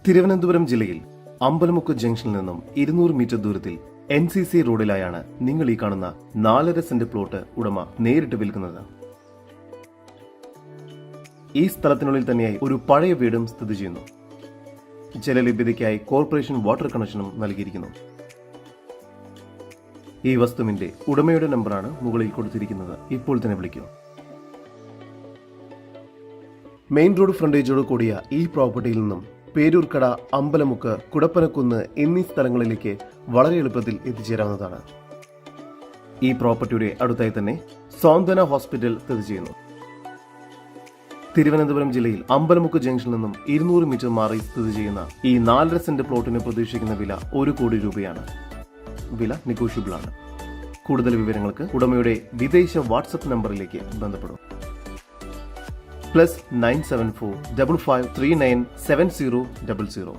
തിരുവനന്തപുരം ജില്ലയിൽ അമ്പലമുക്ക് ജംഗ്ഷനിൽ നിന്നും 200 മീറ്റർ ദൂരത്തിൽ NCC റോഡിലായാണ് നിങ്ങൾ ഈ കാണുന്ന 4.5 സെന്റ് പ്ലോട്ട് ഉടമ നേരിട്ട് വിൽക്കുന്നത്. ഈ സ്ഥലത്തിനുള്ളിൽ തന്നെയായി ഒരു പഴയ വീടും സ്ഥിതി ചെയ്യുന്നു. ജലലഭ്യതയ്ക്കായി കോർപ്പറേഷൻ വാട്ടർ കണക്ഷനും നൽകിയിരിക്കുന്നു. ഈ വസ്തുവിന്റെ ഉടമയുടെ നമ്പറാണ് മുകളിൽ കൊടുത്തിരിക്കുന്നത്. ഇപ്പോൾ തന്നെ വിളിക്കൂ. മെയിൻ റോഡ് ഫ്രണ്ടേജോട് കൂടിയ ഈ പ്രോപ്പർട്ടിയിൽ നിന്നും പേരൂർക്കട, അമ്പലമുക്ക്, കുടപ്പനക്കുന്ന് എന്നീ സ്ഥലങ്ങളിലേക്ക് വളരെ എളുപ്പത്തിൽ എത്തിച്ചേരാവുന്നതാണ്. ഈ പ്രോപ്പർട്ടിയുടെ അടുത്തായി തന്നെ സാന്ത്വന ഹോസ്പിറ്റൽ സ്ഥിതി ചെയ്യുന്നു. തിരുവനന്തപുരം ജില്ലയിൽ അമ്പലമുക്ക് ജംഗ്ഷനിൽ നിന്നും 200 മീറ്റർ മാറി സ്ഥിതി ചെയ്യുന്ന ഈ 4.5 സെന്റ് പ്ലോട്ടിന് പ്രതീക്ഷിക്കുന്ന വില 1 കോടി രൂപയാണ്. വില നെഗോഷ്യബിൾ ആണ്. കൂടുതൽ വിവരങ്ങൾക്ക് ഉടമയുടെ വിദേശ വാട്സ്ആപ്പ് നമ്പറിലേക്ക് ബന്ധപ്പെടും. +974 5539 7000.